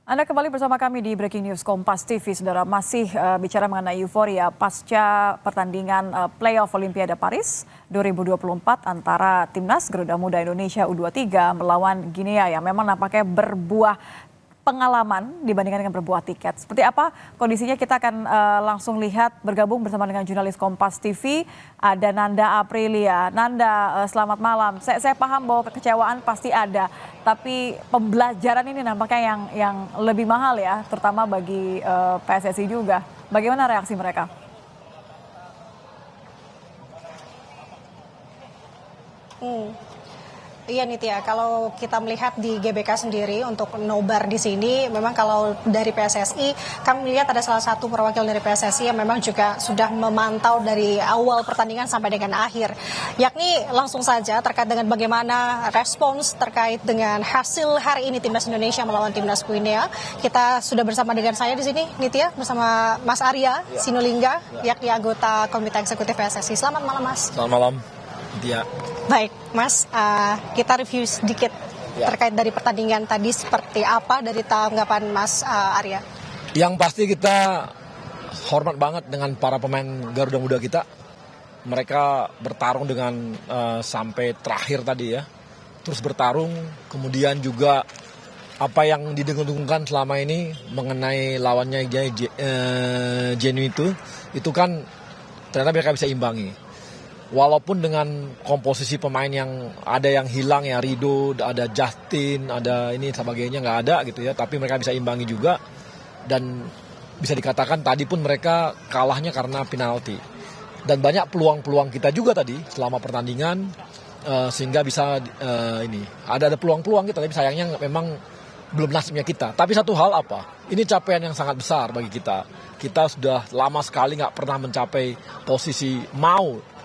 Anda kembali bersama kami di Breaking News Kompas TV, Saudara. Masih bicara mengenai euforia pasca pertandingan playoff Olimpiade Paris 2024 antara Timnas Garuda Muda Indonesia U23 melawan Guinea yang memang nampaknya berbuah pengalaman dibandingkan dengan berbuah tiket. Seperti apa kondisinya kita akan langsung lihat bergabung bersama dengan jurnalis Kompas TV, ada Nanda Aprilia. Nanda, selamat malam. Saya paham bahwa kekecewaan pasti ada, tapi pembelajaran ini nampaknya yang lebih mahal ya, terutama bagi PSSI juga. Bagaimana reaksi mereka? Iya Nitya, kalau kita melihat di GBK sendiri untuk nobar di sini, memang kalau dari PSSI, kami melihat ada salah satu perwakilan dari PSSI yang memang juga sudah memantau dari awal pertandingan sampai dengan akhir. Yakni langsung saja terkait dengan bagaimana respons terkait dengan hasil hari ini Timnas Indonesia melawan Timnas Guinea. Kita sudah bersama dengan saya di sini, Nitya, bersama Mas Arya Sinulinga, yakni anggota Komite Eksekutif PSSI. Selamat malam, Mas. Selamat malam, Nitya. Baik, Mas, kita review sedikit terkait dari pertandingan tadi seperti apa dari tanggapan Mas Arya? Yang pasti kita hormat banget dengan para pemain Garuda Muda kita. Mereka bertarung dengan sampai terakhir tadi ya. Terus bertarung, kemudian juga apa yang didengung-dengungkan selama ini mengenai lawannya Jenuh itu kan ternyata mereka bisa imbangi. Walaupun dengan komposisi pemain yang ada yang hilang ya, Rido, ada Justin, ada ini sebagainya nggak ada gitu ya, tapi mereka bisa imbangi juga dan bisa dikatakan tadi pun mereka kalahnya karena penalti. Dan banyak peluang-peluang kita juga tadi selama pertandingan sehingga bisa ada peluang-peluang kita, tapi sayangnya memang belum nasibnya kita. Tapi satu hal ini capaian yang sangat besar bagi kita. Kita sudah lama sekali nggak pernah mencapai posisi mau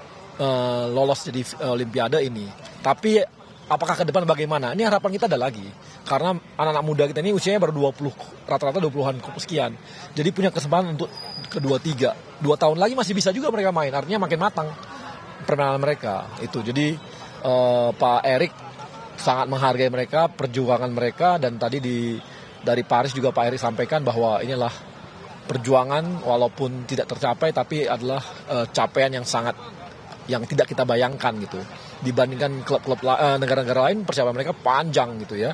lolos jadi Olimpiade ini. Tapi apakah ke depan bagaimana? Ini harapan kita ada lagi. Karena anak-anak muda kita ini usianya baru 20, rata-rata 20-an sekian. Jadi punya kesempatan untuk kedua tiga. 2 tahun lagi masih bisa juga mereka main. Artinya makin matang permainan mereka. Itu. Jadi Pak Erik sangat menghargai mereka, perjuangan mereka. Dan tadi dari Paris juga Pak Erik sampaikan bahwa inilah perjuangan walaupun tidak tercapai, tapi adalah capaian yang tidak kita bayangkan gitu. Dibandingkan klub-klub negara-negara lain, persiapan mereka panjang gitu ya.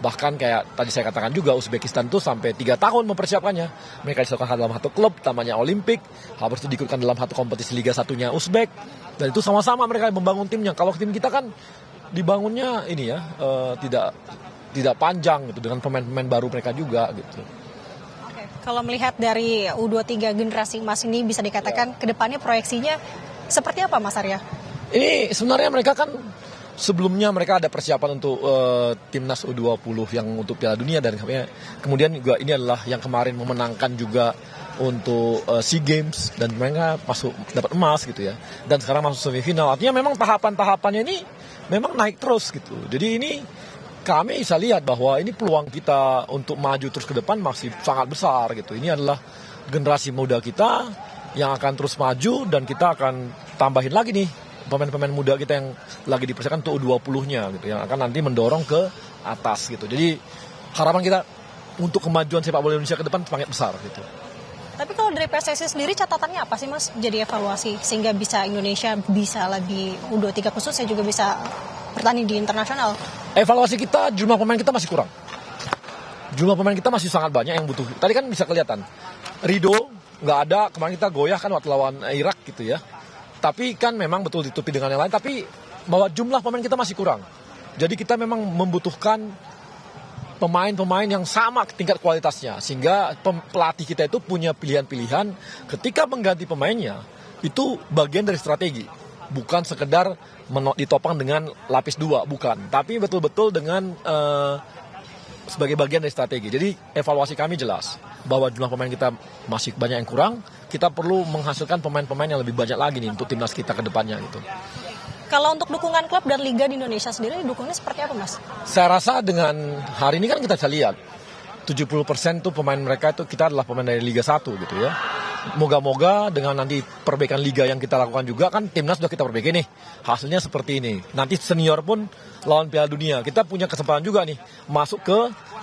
Bahkan kayak tadi saya katakan juga, Uzbekistan tuh sampai 3 tahun mempersiapkannya. Mereka disatukan dalam satu klub, namanya Olimpik. Habis itu diikutkan dalam satu kompetisi Liga 1-nya Uzbek. Dan itu sama-sama mereka membangun timnya. Kalau tim kita kan dibangunnya ini ya, tidak panjang gitu, dengan pemain-pemain baru mereka juga gitu. Kalau melihat dari U23 generasi emas ini bisa dikatakan kedepannya proyeksinya seperti apa, Mas Arya? Ini sebenarnya mereka kan sebelumnya mereka ada persiapan untuk timnas U20 yang untuk Piala Dunia, dan kemudian juga ini adalah yang kemarin memenangkan juga untuk SEA Games, dan mereka dapat emas gitu ya. Dan sekarang masuk semifinal. Artinya memang tahapan-tahapannya ini memang naik terus gitu. Jadi ini kami bisa lihat bahwa ini peluang kita untuk maju terus ke depan masih sangat besar gitu. Ini adalah generasi muda kita yang akan terus maju, dan kita akan tambahin lagi nih pemain-pemain muda kita yang lagi dipersiapkan untuk U20-nya gitu, yang akan nanti mendorong ke atas gitu. Jadi harapan kita untuk kemajuan sepak bola Indonesia ke depan sangat besar gitu. Tapi kalau dari PSSI sendiri catatannya apa sih, Mas? Jadi evaluasi sehingga bisa Indonesia bisa lebih U23 khususnya juga bisa bertanding di internasional. Evaluasi kita, jumlah pemain kita masih kurang. Jumlah pemain kita masih sangat banyak yang butuh. Tadi kan bisa kelihatan Rido nggak ada, kemarin kita goyah kan waktu lawan Irak gitu ya. Tapi kan memang betul ditutupi dengan yang lain, tapi bahwa jumlah pemain kita masih kurang. Jadi kita memang membutuhkan pemain-pemain yang sama tingkat kualitasnya, sehingga pelatih kita itu punya pilihan-pilihan ketika mengganti pemainnya. Itu bagian dari strategi, bukan sekedar ditopang dengan lapis 2, bukan, tapi betul-betul dengan sebagai bagian dari strategi. Jadi evaluasi kami jelas bahwa jumlah pemain kita masih banyak yang kurang. Kita perlu menghasilkan pemain-pemain yang lebih banyak lagi nih untuk timnas kita ke depannya gitu. Kalau untuk dukungan klub dan liga di Indonesia sendiri, dukungannya seperti apa, Mas? Saya rasa dengan hari ini kan kita bisa lihat 70% tuh pemain mereka itu kita adalah pemain dari Liga 1 gitu ya. Moga-moga dengan nanti perbaikan liga yang kita lakukan juga, kan timnas sudah kita perbaiki nih. Hasilnya seperti ini. Nanti senior pun lawan Piala Dunia. Kita punya kesempatan juga nih masuk ke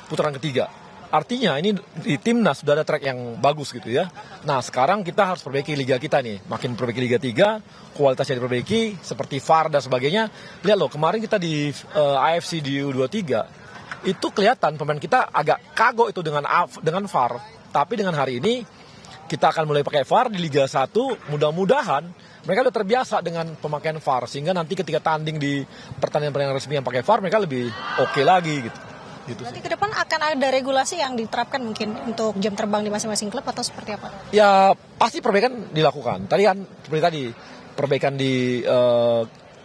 putaran ketiga. Artinya ini di timnas sudah ada track yang bagus gitu ya. Nah sekarang kita harus perbaiki liga kita nih. Makin perbaiki Liga 3, kualitasnya diperbaiki, seperti VAR dan sebagainya. Lihat loh, kemarin kita di AFC di U23, itu kelihatan pemain kita agak kagok itu dengan VAR. Tapi dengan hari ini, kita akan mulai pakai VAR di Liga 1, mudah-mudahan mereka udah terbiasa dengan pemakaian VAR. Sehingga nanti ketika tanding di pertandingan resmi yang pakai VAR, mereka lebih oke lagi gitu. Berarti ke depan akan ada regulasi yang diterapkan mungkin untuk jam terbang di masing-masing klub atau seperti apa? Ya pasti perbaikan dilakukan. Tadi kan seperti tadi perbaikan di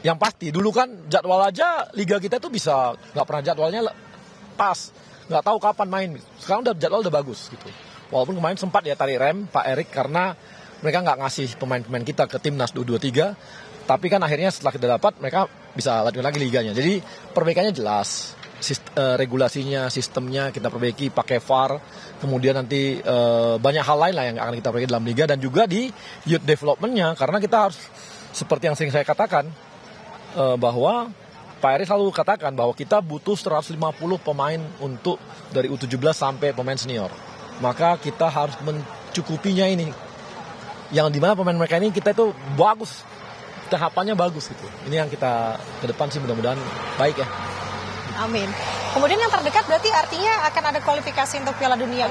yang pasti dulu kan jadwal aja liga kita tuh bisa nggak pernah jadwalnya pas, nggak tahu kapan main. Sekarang udah jadwal udah bagus gitu. Walaupun kemarin sempat ya tarik rem Pak Erik karena mereka nggak ngasih pemain-pemain kita ke timnas U23. Tapi kan akhirnya setelah kita dapat mereka bisa lanjut lagi liganya. Jadi perbaikannya jelas. Regulasinya, sistemnya kita perbaiki pakai VAR, kemudian nanti banyak hal lain lah yang akan kita perbaiki dalam liga dan juga di youth development-nya, karena kita harus seperti yang sering saya katakan bahwa Pak Eri selalu katakan bahwa kita butuh 150 pemain untuk dari U17 sampai pemain senior, maka kita harus mencukupinya ini, yang dimana pemain mereka ini kita itu bagus, tahapannya bagus gitu. Ini yang kita ke depan sih mudah-mudahan baik ya. Amin. Kemudian yang terdekat berarti artinya akan ada kualifikasi untuk Piala Dunia.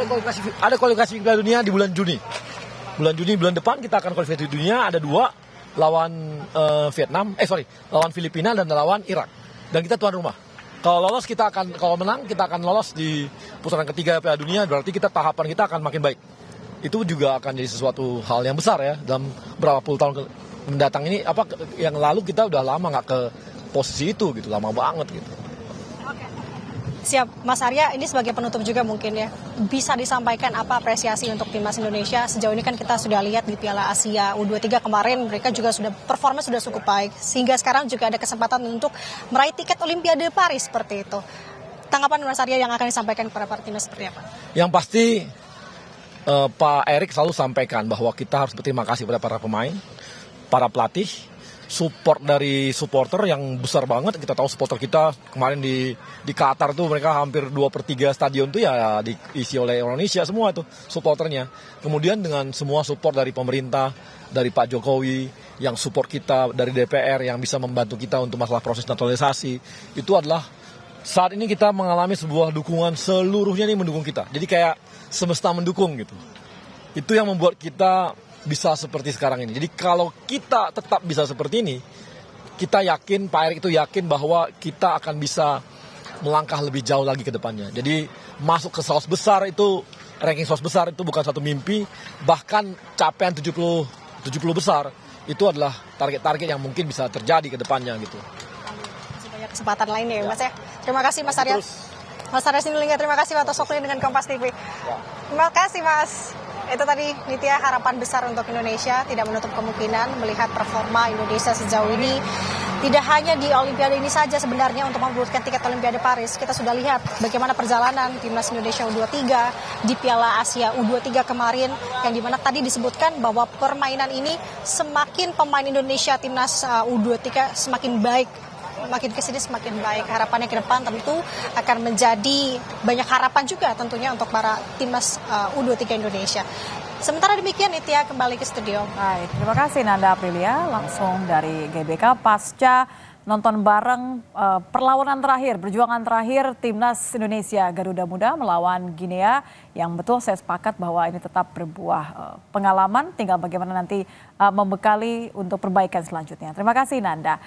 Ada kualifikasi Piala Dunia di bulan Juni. Bulan depan kita akan kualifikasi dunia, ada 2 lawan lawan Filipina dan lawan Irak. Dan kita tuan rumah. Kalau menang kita akan lolos di putaran ketiga Piala Dunia, berarti tahapan kita akan makin baik. Itu juga akan jadi sesuatu hal yang besar ya dalam berapa puluh tahun mendatang ini. Yang lalu kita udah lama nggak ke posisi itu gitu, lama banget gitu. Siap, Mas Arya, ini sebagai penutup juga mungkin ya, bisa disampaikan apa apresiasi untuk timnas Indonesia? Sejauh ini kan kita sudah lihat di Piala Asia U23 kemarin, mereka juga performa sudah cukup baik, sehingga sekarang juga ada kesempatan untuk meraih tiket Olimpiade Paris seperti itu. Tanggapan Mas Arya yang akan disampaikan kepada para timnas seperti apa? Yang pasti Pak Erik selalu sampaikan bahwa kita harus berterima kasih kepada para pemain, para pelatih, support dari supporter yang besar banget. Kita tahu supporter kita kemarin di Qatar tuh mereka hampir 2/3 stadion tuh ya diisi oleh Indonesia semua tuh supporternya. Kemudian dengan semua support dari pemerintah, dari Pak Jokowi yang support kita, dari DPR yang bisa membantu kita untuk masalah proses naturalisasi, itu adalah saat ini kita mengalami sebuah dukungan seluruhnya nih mendukung kita. Jadi kayak semesta mendukung gitu. Itu yang membuat kita bisa seperti sekarang ini. Jadi kalau kita tetap bisa seperti ini, kita yakin, Pak Erik itu yakin bahwa kita akan bisa melangkah lebih jauh lagi ke depannya. Jadi masuk ke saus besar itu, ranking saus besar itu bukan satu mimpi, bahkan capaian 70 besar itu adalah target-target yang mungkin bisa terjadi ke depannya gitu. Masih banyak kesempatan lainnya ya Mas ya. Terima kasih Mas Arya. Mas Arya Sinulinga, terima kasih atas waktunya dengan Kompas TV. Terima kasih Mas. Itu tadi Nitya, harapan besar untuk Indonesia, tidak menutup kemungkinan melihat performa Indonesia sejauh ini. Tidak hanya di Olimpiade ini saja sebenarnya untuk membuatkan tiket Olimpiade Paris. Kita sudah lihat bagaimana perjalanan timnas Indonesia U23 di Piala Asia U23 kemarin, yang dimana tadi disebutkan bahwa permainan ini semakin pemain Indonesia timnas U23 semakin baik. Makin kesini semakin baik. Harapannya ke depan tentu akan menjadi banyak harapan juga tentunya untuk para timnas U23 Indonesia. Sementara demikian, Nitya kembali ke studio. Baik, terima kasih Nanda Aprilia langsung dari GBK pasca nonton bareng perlawanan terakhir, perjuangan terakhir timnas Indonesia Garuda Muda melawan Guinea, yang betul saya sepakat bahwa ini tetap berbuah pengalaman, tinggal bagaimana nanti membekali untuk perbaikan selanjutnya. Terima kasih Nanda.